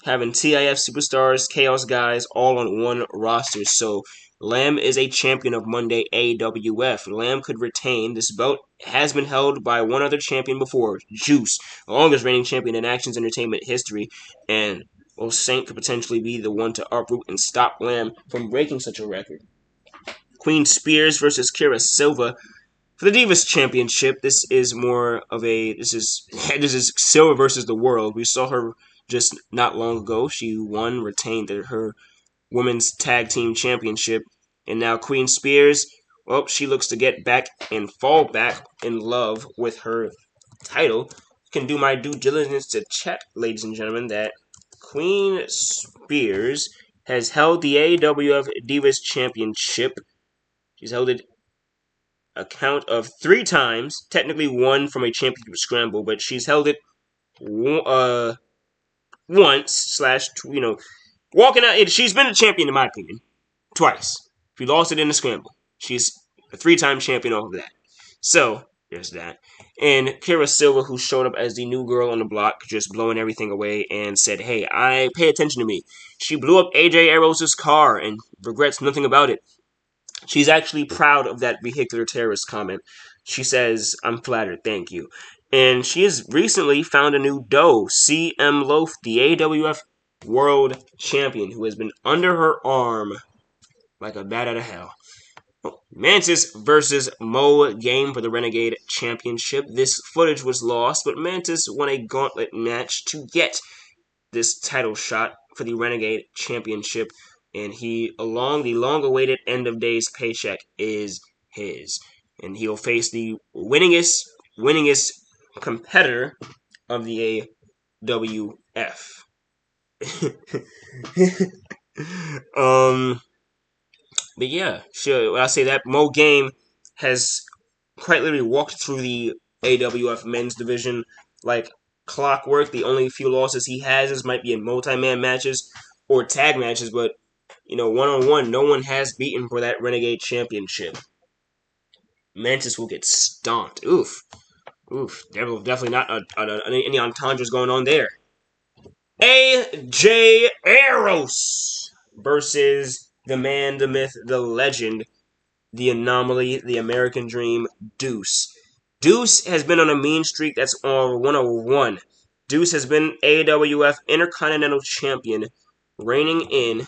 having TIF superstars, Chaos guys, all on one roster. So Lamb is a champion of Monday AWF. Lamb could retain. This belt has been held by one other champion before, Juice, the longest reigning champion in Actions Entertainment history, and Saint could potentially be the one to uproot and stop Lamb from breaking such a record. Queen Spears versus Kira Silva for the Divas Championship. This is more of this is Silva versus the world. We saw her just not long ago. She retained her Women's Tag Team Championship, and now Queen Spears, she looks to get back and fall back in love with her title. Can do my due diligence to check, ladies and gentlemen, that Queen Spears has held the AWF Divas Championship. She's held it a count of 3 times, technically 1 from a championship scramble, but she's held it once walking out. She's been a champion in my opinion twice. She lost it in the scramble. She's a 3-time champion off of that. So there's that. And Kira Silva, who showed up as the new girl on the block, just blowing everything away, and said, "Hey, I pay attention to me." She blew up AJ Arrows' car and regrets nothing about it. She's actually proud of that vehicular terrorist comment. She says, "I'm flattered, thank you." And she has recently found a new doe, CM Loaf, the AWF World Champion, who has been under her arm like a bat out of hell. Mantis versus Mo Game for the Renegade Championship. This footage was lost, but Mantis won a gauntlet match to get this title shot for the Renegade Championship, and the long-awaited end of days paycheck is his, and he'll face the winningest competitor of the AWF. But yeah, sure. I'll say that Mo Game has quite literally walked through the AWF men's division like clockwork. The only few losses he has might be in multi-man matches or tag matches, but one-on-one, no one has beaten for that Renegade Championship. Mantis will get stomped. Oof. Definitely not any entendres going on there. AJ Arrows versus the man, the myth, the legend, the anomaly, the American Dream, Deuce. Deuce has been on a mean streak that's on 101. Deuce has been AWF Intercontinental Champion reigning in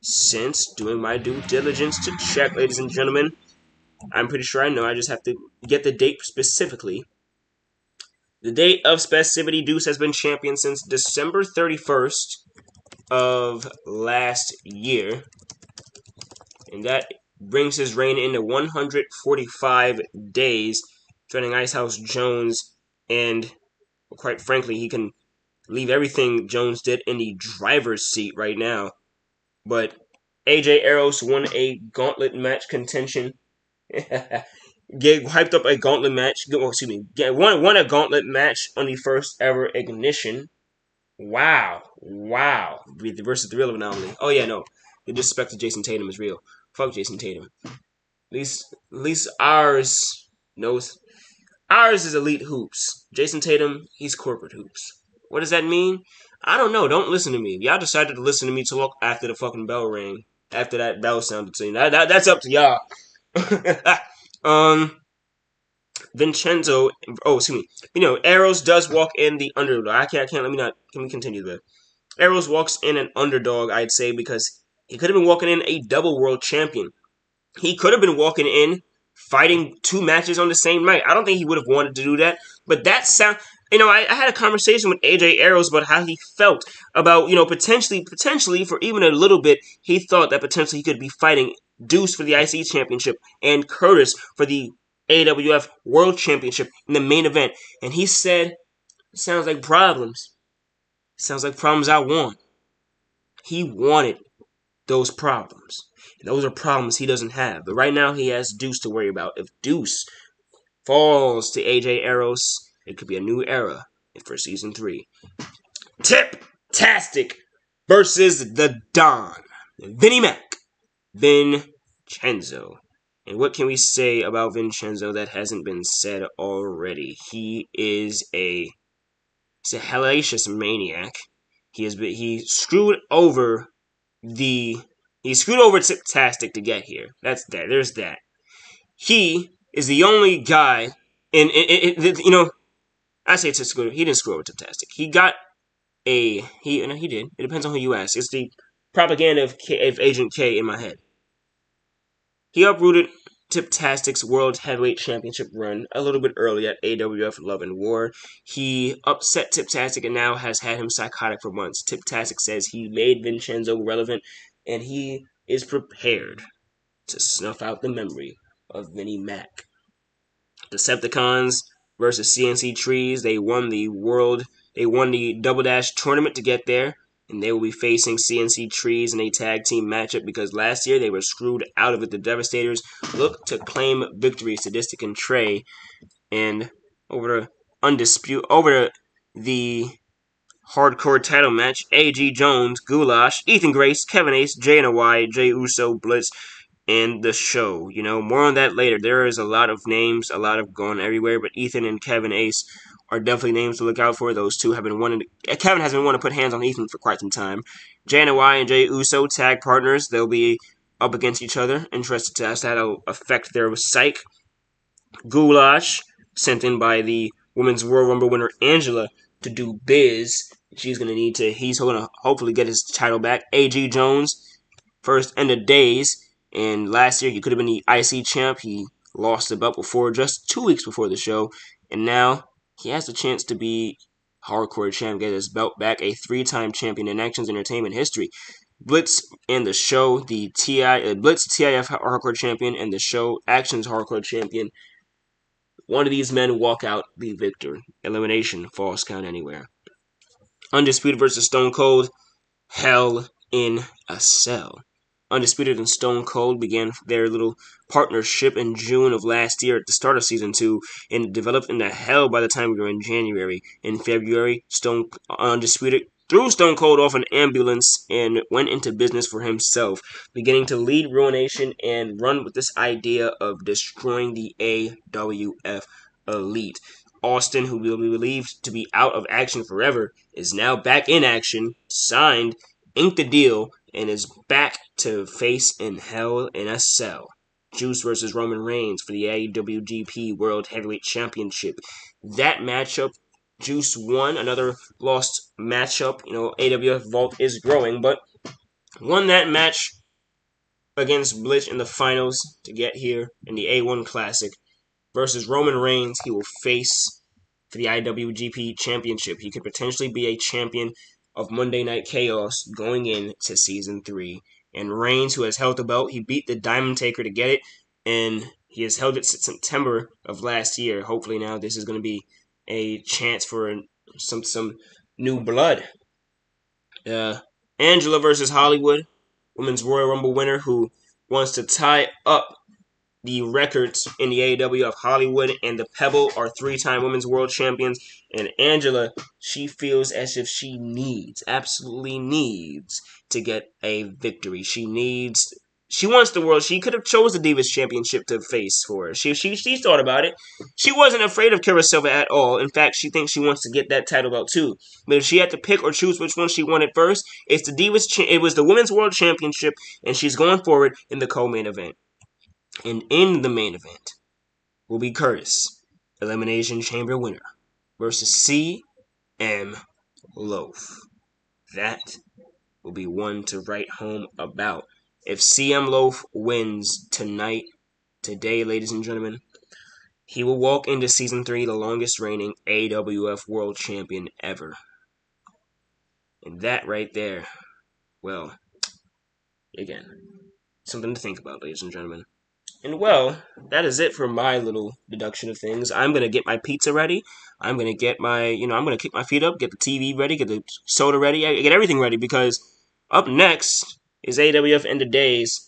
since doing my due diligence to check, ladies and gentlemen. I'm pretty sure I know. I just have to get the date specifically. The date of specificity, Deuce has been champion since December 31st of last year. And that brings his reign into 145 days, threatening Icehouse Jones. And quite frankly, he can leave everything Jones did in the driver's seat right now. But AJ Eros won a gauntlet match contention. Hyped up a gauntlet match. Won a gauntlet match on the first ever Ignition. Wow. Versus the real anomaly. Oh yeah, no. The disrespect to Jason Tatum is real. Fuck Jason Tatum. At least ours knows. Ours is elite hoops. Jason Tatum, he's corporate hoops. What does that mean? I don't know. Don't listen to me. Y'all decided to listen to me to look after the fucking bell rang. After that bell sounded to you. That's up to y'all. Vincenzo. Oh, excuse me. Arrows does walk in the underdog. I can't. Let me not. Can we continue there? Arrows walks in an underdog, I'd say, because he could have been walking in a double world champion. He could have been walking in fighting 2 matches on the same night. I don't think he would have wanted to do that. But that sound. I had a conversation with AJ Arrows about how he felt about, potentially for even a little bit, he thought that potentially he could be fighting Deuce for the IC Championship and Curtis for the AWF World Championship in the main event. And he said, sounds like problems. Sounds like problems I want. He wanted those problems. And those are problems he doesn't have. But right now he has Deuce to worry about. If Deuce falls to AJ Arrows, it could be a new era for Season 3. Tip-tastic versus the Don. Vinnie Mac. Vincenzo. And what can we say about Vincenzo that hasn't been said already? He's a hellacious maniac. He screwed over Tip-tastic to get here. That's that. There's that. He is the only guy I say it's screw. He didn't screw over Tip-tastic. He did. It depends on who you ask. It's the propaganda of Agent K in my head. He uprooted Tip-tastic's World Heavyweight Championship run a little bit early at AWF Love and War. He upset Tip-tastic and now has had him psychotic for months. Tip-tastic says he made Vincenzo relevant, and he is prepared to snuff out the memory of Vinnie Mac. Decepticons versus CNC Trees. They won the Double Dash tournament to get there, and they will be facing CNC Trees in a tag team matchup because last year they were screwed out of it. The Devastators look to claim victory, Sadistic and Trey, and over the hardcore title match, A.G. Jones, Goulash, Ethan Grace, Kevin Ace, JNY, Jay Uso, Blitz, and the Show. More on that later. There is a lot of names, a lot of going everywhere, but Ethan and Kevin Ace are definitely names to look out for. Those two have been wanting Kevin has been wanting to put hands on Ethan for quite some time. JNY and Jay Uso, tag partners. They'll be up against each other. Interested to ask how that'll affect their psyche. Goulash, sent in by the Women's Royal Rumble winner Angela to do biz. He's going to hopefully get his title back. A.G. Jones, first end of days. And last year, he could have been the IC champ. He lost the belt just 2 weeks before the show. And now, he has the chance to be hardcore champ, get his belt back, a 3-time champion in Actions Entertainment history. Blitz and the Show, Blitz TIF hardcore champion, and the Show Actions hardcore champion. One of these men walk out the victor. Elimination, false count anywhere. Undisputed versus Stone Cold, Hell in a Cell. Undisputed and Stone Cold began their little partnership in June of last year at the start of Season 2 and developed into hell by the time we were in January. In February, Undisputed threw Stone Cold off an ambulance and went into business for himself, beginning to lead Ruination and run with this idea of destroying the AWF Elite. Austin, who will be believed to be out of action forever, is now back in action, signed, inked the deal, and is back to face in Hell in a Cell. Juice versus Roman Reigns for the IWGP World Heavyweight Championship. That matchup, Juice won, another lost matchup. AWF Vault is growing, but won that match against Blitz in the finals to get here in the A1 Classic versus Roman Reigns. He will face for the IWGP Championship. He could potentially be a champion of Monday Night Chaos going into Season 3. And Reigns, who has held the belt, he beat the Diamond Taker to get it, and he has held it since September of last year. Hopefully now this is going to be a chance for some new blood. Angela versus Hollywood, Women's Royal Rumble winner who wants to tie up the records in the AEW of Hollywood and the Pebble are 3-time women's world champions. And Angela, she feels as if she absolutely needs to get a victory. She wants the world. She could have chose the Divas Championship to face for her. She thought about it. She wasn't afraid of Kira Silva at all. In fact, she thinks she wants to get that title belt too. But if she had to pick or choose which one she wanted first, it was the Women's World Championship, and she's going forward in the co-main event. And in the main event will be Curtis, Elimination Chamber winner, versus CM Loaf. That will be one to write home about. If CM Loaf wins today, ladies and gentlemen, he will walk into Season 3 the longest reigning AWF World Champion ever. And that right there, well, again, something to think about, ladies and gentlemen. And well, that is it for my little deduction of things. I'm going to get my pizza ready. I'm going to get I'm going to kick my feet up, get the TV ready, get the soda ready, get everything ready, because up next is AWF End of Days.